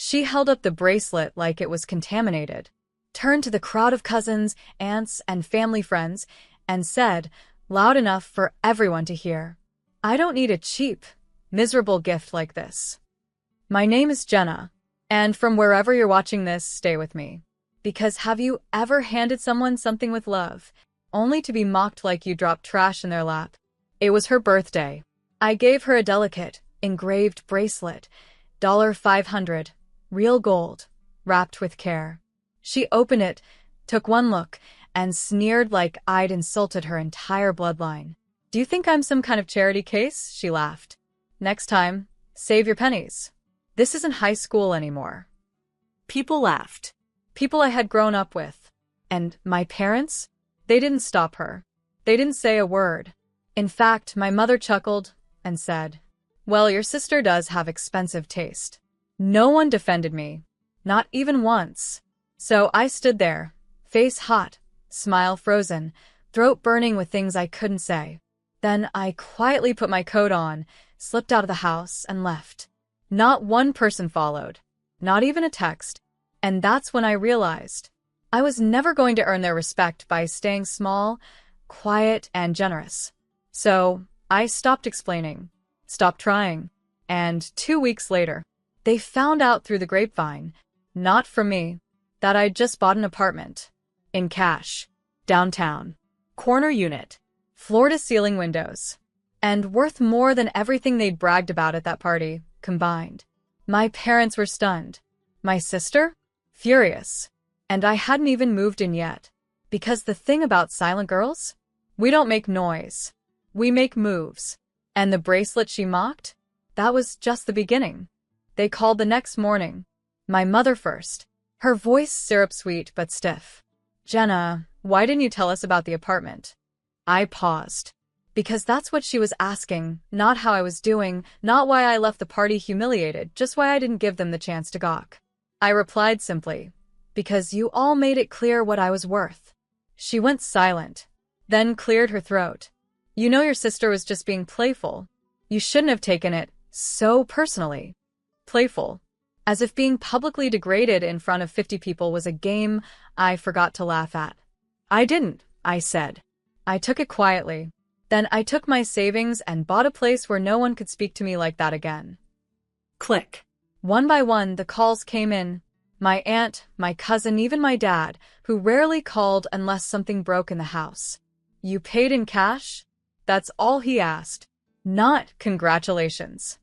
She held up the bracelet like it was contaminated, turned to the crowd of cousins, aunts, and family friends, and said, loud enough for everyone to hear, "I don't need a cheap, miserable gift like this. My name is Jenna, and from wherever you're watching this, stay with me. Because have you ever handed someone something with love, only to be mocked like you dropped trash in their lap?" It was her birthday. I gave her a delicate, engraved bracelet, $500, real gold, wrapped with care. She opened it, took one look, and sneered like I'd insulted her entire bloodline. "Do you think I'm some kind of charity case?" she laughed. "Next time, save your pennies. This isn't high school anymore." People laughed. People I had grown up with. And my parents? They didn't stop her. They didn't say a word. In fact, my mother chuckled and said, "Well, your sister does have expensive taste." No one defended me. Not even once. So I stood there, face hot, smile frozen, throat burning with things I couldn't say. Then I quietly put my coat on, slipped out of the house, and left. Not one person followed. Not even a text. And that's when I realized I was never going to earn their respect by staying small, quiet, and generous. So I stopped explaining, stopped trying, and 2 weeks later, they found out through the grapevine, not from me, that I'd just bought an apartment. In cash. Downtown. Corner unit. Floor-to-ceiling windows. And worth more than everything they'd bragged about at that party, combined. My parents were stunned. My sister? Furious. And I hadn't even moved in yet. Because the thing about silent girls? We don't make noise. We make moves. And the bracelet she mocked? That was just the beginning. They called the next morning. My mother first. Her voice syrup-sweet but stiff. "Jenna, why didn't you tell us about the apartment?" I paused. Because that's what she was asking, not how I was doing, not why I left the party humiliated, just why I didn't give them the chance to gawk. I replied simply, "Because you all made it clear what I was worth." She went silent, then cleared her throat. "You know your sister was just being playful. You shouldn't have taken it so personally." Playful. As if being publicly degraded in front of 50 people was a game I forgot to laugh at. "I didn't," I said. "I took it quietly. Then I took my savings and bought a place where no one could speak to me like that again." Click. One by one, the calls came in. My aunt, my cousin, even my dad, who rarely called unless something broke in the house. "You paid in cash?" That's all he asked. Not "congratulations."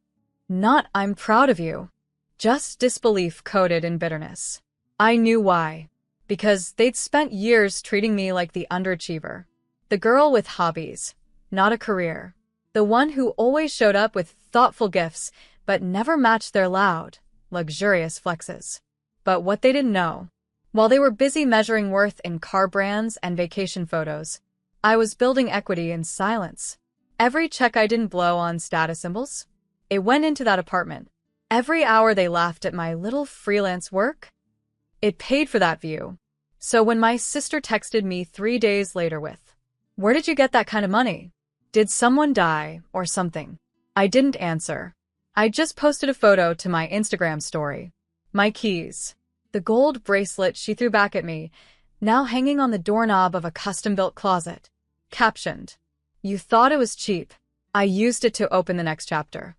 Not "I'm proud of you." Just disbelief coated in bitterness. I knew why. Because they'd spent years treating me like the underachiever. The girl with hobbies, not a career. The one who always showed up with thoughtful gifts, but never matched their loud, luxurious flexes. But what they didn't know, while they were busy measuring worth in car brands and vacation photos, I was building equity in silence. Every check I didn't blow on status symbols, it went into that apartment. Every hour they laughed at my little freelance work, it paid for that view. So when my sister texted me 3 days later with, "Where did you get that kind of money? Did someone die or something?" I didn't answer. I just posted a photo to my Instagram story. My keys. The gold bracelet she threw back at me, now hanging on the doorknob of a custom-built closet. Captioned, "You thought it was cheap. I used it to open the next chapter."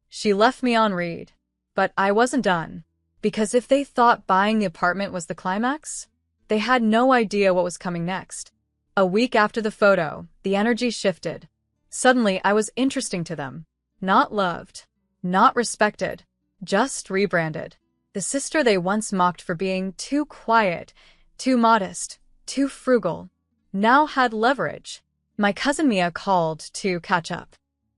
She left me on read. But I wasn't done. Because if they thought buying the apartment was the climax, they had no idea what was coming next. A week after the photo, the energy shifted. Suddenly, I was interesting to them. Not loved. Not respected. Just rebranded. The sister they once mocked for being too quiet, too modest, too frugal, now had leverage. My cousin Mia called to catch up.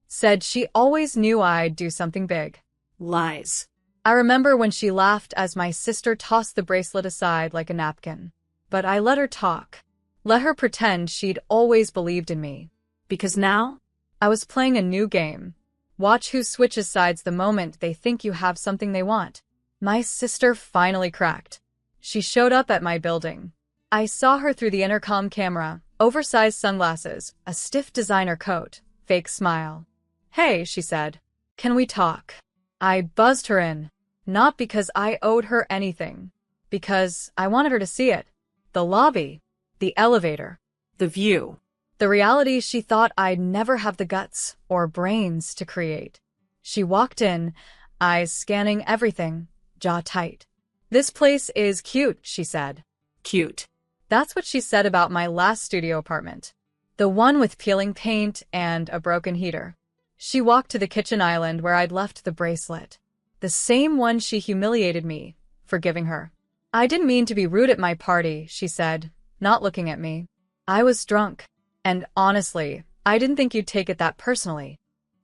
Said she always knew I'd do something big. Lies. I remember when she laughed as my sister tossed the bracelet aside like a napkin. But I let her talk. Let her pretend she'd always believed in me. Because now, I was playing a new game. Watch who switches sides the moment they think you have something they want. My sister finally cracked. She showed up at my building. I saw her through the intercom camera, oversized sunglasses, a stiff designer coat, fake smile. "Hey," she said. "Can we talk?" I buzzed her in. Not because I owed her anything. Because I wanted her to see it. The lobby. The elevator. The view. The reality she thought I'd never have the guts or brains to create. She walked in, eyes scanning everything, jaw tight. "This place is cute," she said. Cute. That's what she said about my last studio apartment. The one with peeling paint and a broken heater. She walked to the kitchen island where I'd left the bracelet. The same one she humiliated me for giving her. "I didn't mean to be rude at my party," she said, not looking at me. "I was drunk. And honestly, I didn't think you'd take it that personally."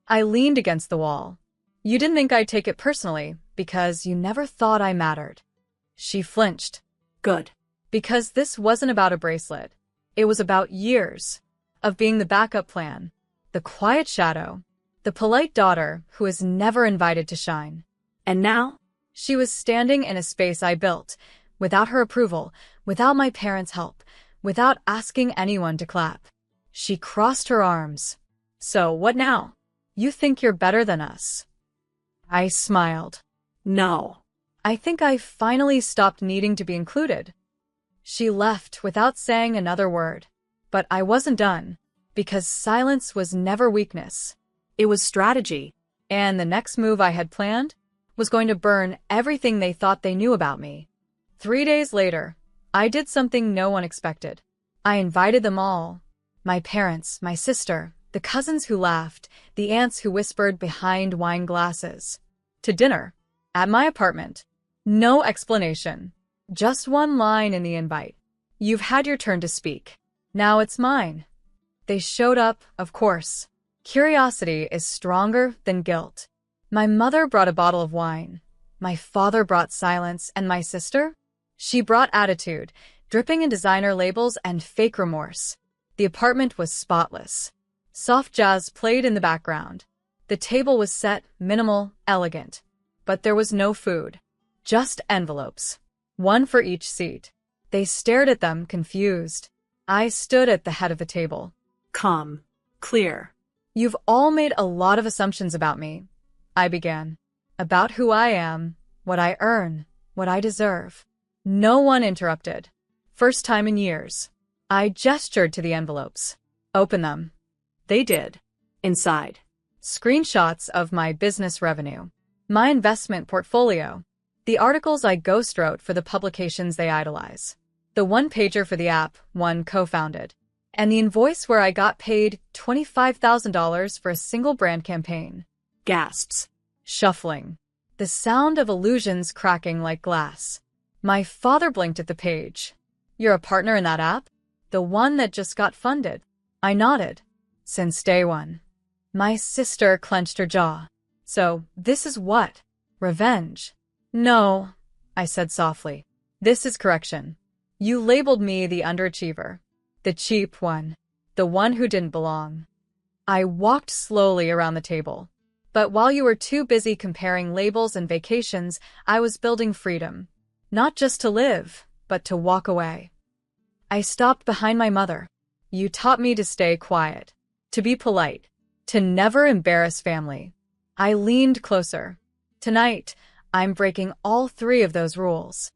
I leaned against the wall. "You didn't think I'd take it personally because you never thought I mattered." She flinched. Good. Because this wasn't about a bracelet. It was about years of being the backup plan, the quiet shadow, the polite daughter who is never invited to shine. And now? She was standing in a space I built, without her approval, without my parents' help, without asking anyone to clap. She crossed her arms. "So what now? You think you're better than us?" I smiled. No. "I think I finally stopped needing to be included." She left without saying another word. But I wasn't done, because silence was never weakness. It was strategy. And the next move I had planned was going to burn everything they thought they knew about me. 3 days later, I did something no one expected. I invited them all. My parents, my sister, the cousins who laughed, the aunts who whispered behind wine glasses. To dinner. At my apartment. No explanation. Just one line in the invite. "You've had your turn to speak. Now it's mine." They showed up, of course. Curiosity is stronger than guilt. My mother brought a bottle of wine. My father brought silence, and my sister? She brought attitude, dripping in designer labels and fake remorse. The apartment was spotless. Soft jazz played in the background. The table was set, minimal, elegant. But there was no food. Just envelopes. One for each seat. They stared at them, confused. I stood at the head of the table. Calm. Clear. "You've all made a lot of assumptions about me," I began. "About who I am, what I earn, what I deserve." No one interrupted. First time in years. I gestured to the envelopes. "Open them." They did. Inside. Screenshots of my business revenue. My investment portfolio. The articles I ghostwrote for the publications they idolize. The one-pager for the app one co-founded. And the invoice where I got paid $25,000 for a single brand campaign. Gasps. Shuffling. The sound of illusions cracking like glass. My father blinked at the page. "You're a partner in that app? The one that just got funded?" I nodded. "Since day one." My sister clenched her jaw. "So, this is what? Revenge?" "No," I said softly. "This is correction. You labeled me the underachiever. The cheap one. The one who didn't belong." I walked slowly around the table. "But while you were too busy comparing labels and vacations, I was building freedom. Not just to live, but to walk away." I stopped behind my mother. "You taught me to stay quiet. To be polite. To never embarrass family." I leaned closer. "Tonight, I'm breaking all 3 of those rules."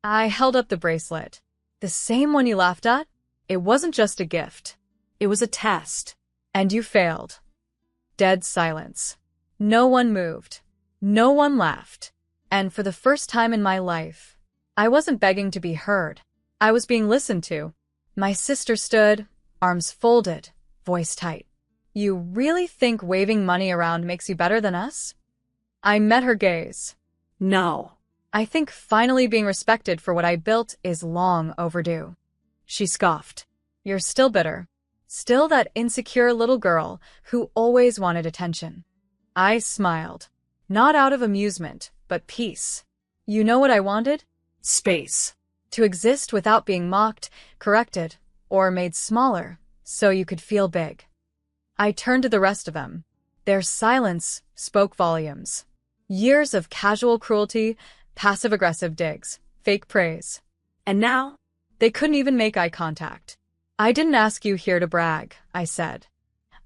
I held up the bracelet. "The same one you laughed at? It wasn't just a gift. It was a test. And you failed." Dead silence. No one moved. No one laughed. And for the first time in my life, I wasn't begging to be heard. I was being listened to. My sister stood, arms folded, voice tight. "You really think waving money around makes you better than us?" I met her gaze. No. "I think finally being respected for what I built is long overdue." She scoffed. "You're still bitter. Still that insecure little girl who always wanted attention." I smiled. Not out of amusement, but peace. "You know what I wanted?" Space. To exist without being mocked, corrected, or made smaller, so you could feel big. I turned to the rest of them. Their silence spoke volumes. Years of casual cruelty, passive-aggressive digs, fake praise. And now? They couldn't even make eye contact. "I didn't ask you here to brag," I said.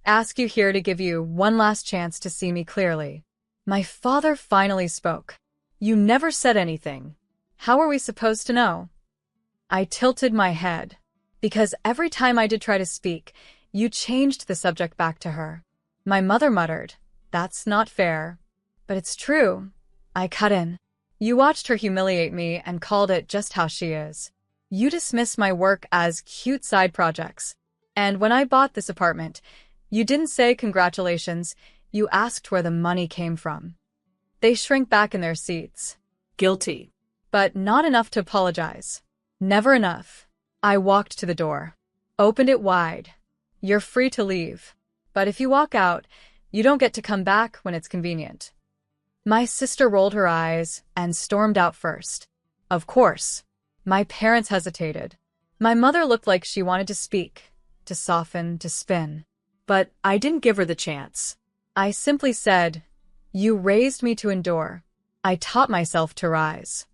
"Ask you here to give you one last chance to see me clearly." My father finally spoke. You never said anything. How are we supposed to know? I tilted my head. Because every time I did try to speak, you changed the subject back to her. My mother muttered, "That's not fair." But it's true. I cut in. You watched her humiliate me and called it just how she is. You dismissed my work as cute side projects. And when I bought this apartment, you didn't say congratulations, you asked where the money came from. They shrank back in their seats. Guilty. But not enough to apologize. Never enough. I walked to the door. Opened it wide. You're free to leave. But if you walk out, you don't get to come back when it's convenient. My sister rolled her eyes and stormed out first. Of course. My parents hesitated. My mother looked like she wanted to speak, to soften, to spin. But I didn't give her the chance. I simply said, "You raised me to endure. I taught myself to rise."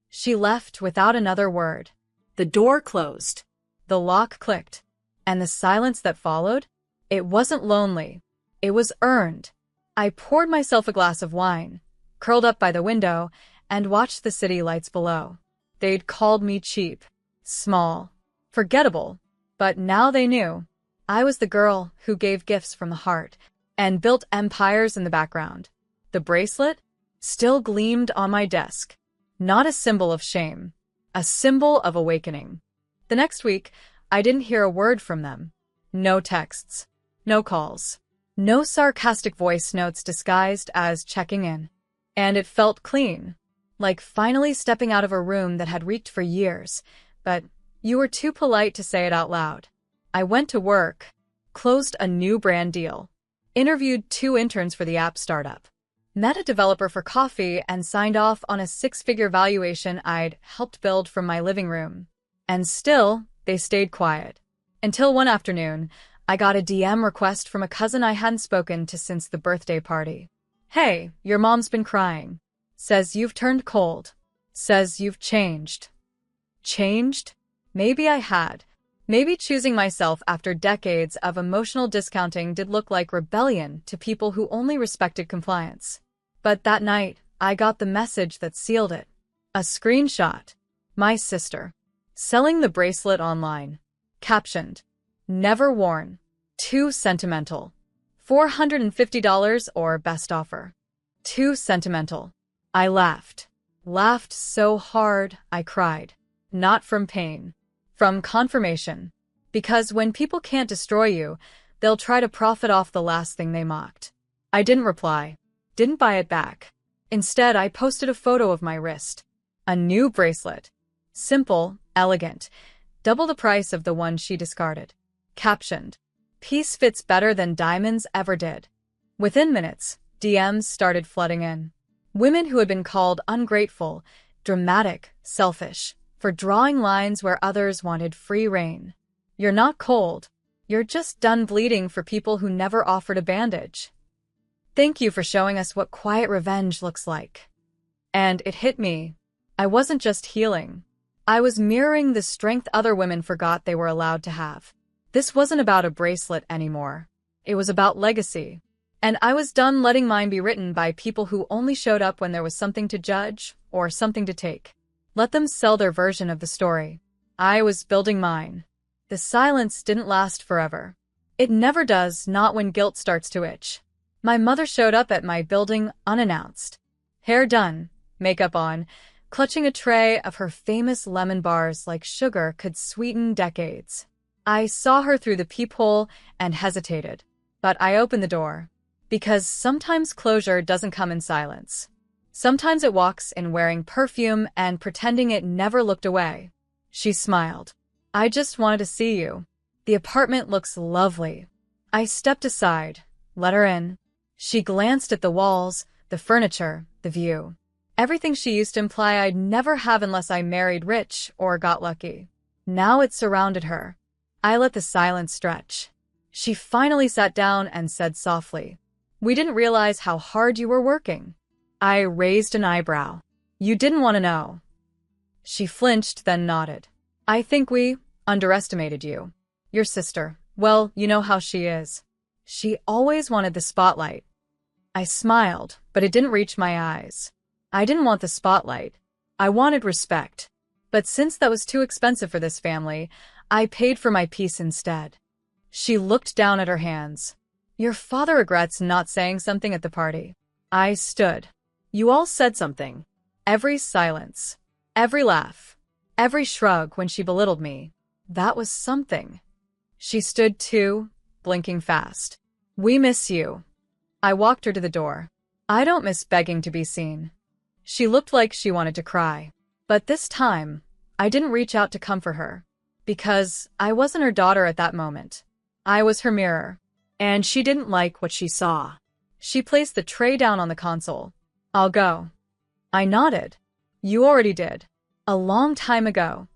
She left without another word. The door closed. The lock clicked. And the silence that followed? It wasn't lonely. It was earned. I poured myself a glass of wine, curled up by the window, and watched the city lights below. They'd called me cheap, small, forgettable, but now they knew. I was the girl who gave gifts from the heart and built empires in the background. The bracelet still gleamed on my desk. Not a symbol of shame, a symbol of awakening. The next week, I didn't hear a word from them. No texts, no calls, no sarcastic voice notes disguised as checking in. And it felt clean, like finally stepping out of a room that had reeked for years, but you were too polite to say it out loud. I went to work, closed a new brand deal, interviewed 2 interns for the app startup, met a developer for coffee, and signed off on a 6-figure valuation I'd helped build from my living room. And still, they stayed quiet. Until one afternoon, I got a DM request from a cousin I hadn't spoken to since the birthday party. "Hey, your mom's been crying. Says you've turned cold. Says you've changed." Changed? Maybe I had. Maybe choosing myself after decades of emotional discounting did look like rebellion to people who only respected compliance. But that night, I got the message that sealed it. A screenshot. My sister. Selling the bracelet online. Captioned, "Never worn. Too sentimental. $450 or best offer." Too sentimental. I laughed. Laughed so hard, I cried. Not from pain. From confirmation. Because when people can't destroy you, they'll try to profit off the last thing they mocked. I didn't reply. Didn't buy it back. Instead, I posted a photo of my wrist. A new bracelet. Simple, elegant. Double the price of the one she discarded. Captioned, "Piece fits better than diamonds ever did." Within minutes, DMs started flooding in. Women who had been called ungrateful, dramatic, selfish, for drawing lines where others wanted free rein. You're not cold. You're just done bleeding for people who never offered a bandage. Thank you for showing us what quiet revenge looks like. And it hit me. I wasn't just healing. I was mirroring the strength other women forgot they were allowed to have. This wasn't about a bracelet anymore. It was about legacy. And I was done letting mine be written by people who only showed up when there was something to judge or something to take. Let them sell their version of the story. I was building mine. The silence didn't last forever. It never does, not when guilt starts to itch. My mother showed up at my building unannounced. Hair done, makeup on, clutching a tray of her famous lemon bars like sugar could sweeten decades. I saw her through the peephole and hesitated. But I opened the door. Because sometimes closure doesn't come in silence. Sometimes it walks in wearing perfume and pretending it never looked away. She smiled. "I just wanted to see you. The apartment looks lovely." I stepped aside, let her in. She glanced at the walls, the furniture, the view. Everything she used to imply I'd never have unless I married rich or got lucky. Now it surrounded her. I let the silence stretch. She finally sat down and said softly, "We didn't realize how hard you were working." I raised an eyebrow. "You didn't want to know." She flinched, then nodded. "I think we underestimated you. Your sister. Well, you know how she is. She always wanted the spotlight." I smiled, but it didn't reach my eyes. I didn't want the spotlight. I wanted respect. But since that was too expensive for this family, I paid for my peace instead. She looked down at her hands. Your father regrets not saying something at the party. I stood. You all said something. Every silence, every laugh, every shrug when she belittled me. That was something. She stood too, blinking fast. We miss you. I walked her to the door. I don't miss begging to be seen. She looked like she wanted to cry. But this time, I didn't reach out to comfort her. Because I wasn't her daughter at that moment. I was her mirror. And she didn't like what she saw. She placed the tray down on the console. I'll go. I nodded. You already did. A long time ago.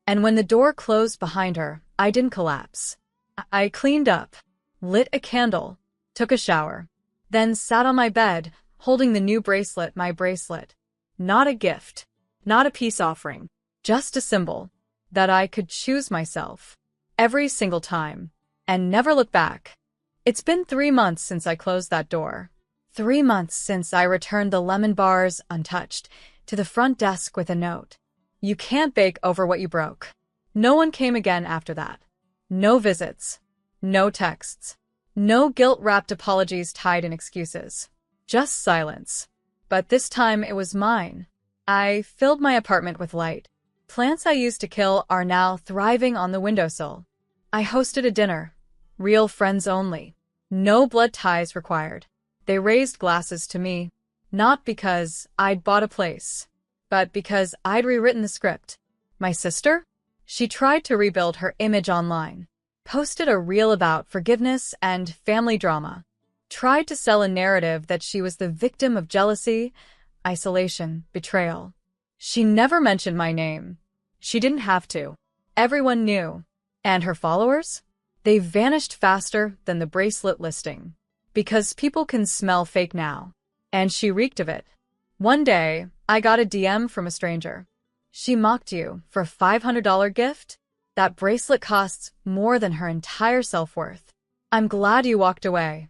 And when the door closed behind her, I didn't collapse. I cleaned up, lit a candle, took a shower, then sat on my bed, holding the new bracelet, my bracelet. Not a gift, not a peace offering, just a symbol that I could choose myself every single time and never look back. It's been 3 months since I closed that door. 3 months since I returned the lemon bars untouched to the front desk with a note. You can't bake over what you broke. No one came again after that. No visits. No texts. No guilt-wrapped apologies tied in excuses. Just silence. But this time it was mine. I filled my apartment with light. Plants I used to kill are now thriving on the windowsill. I hosted a dinner. Real friends only. No blood ties required. They raised glasses to me. Not because I'd bought a place, but because I'd rewritten the script. My sister? She tried to rebuild her image online. Posted a reel about forgiveness and family drama. Tried to sell a narrative that she was the victim of jealousy, isolation, betrayal. She never mentioned my name. She didn't have to. Everyone knew. And her followers? They vanished faster than the bracelet listing. Because people can smell fake now. And she reeked of it. One day, I got a DM from a stranger. She mocked you for a $500 gift? That bracelet costs more than her entire self-worth. I'm glad you walked away.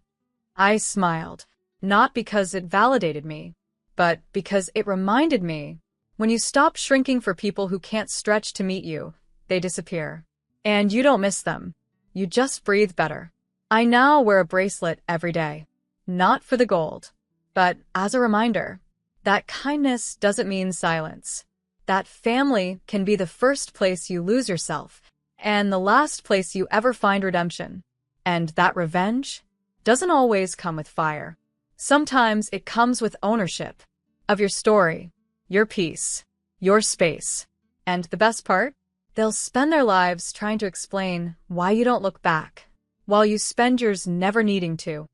I smiled. Not because it validated me, but because it reminded me, when you stop shrinking for people who can't stretch to meet you, they disappear. And you don't miss them. You just breathe better. I now wear a bracelet every day. Not for the gold, but as a reminder that kindness doesn't mean silence. That family can be the first place you lose yourself and the last place you ever find redemption. And that revenge doesn't always come with fire. Sometimes it comes with ownership of your story, your peace, your space. And the best part? They'll spend their lives trying to explain why you don't look back, while you spend yours never needing to.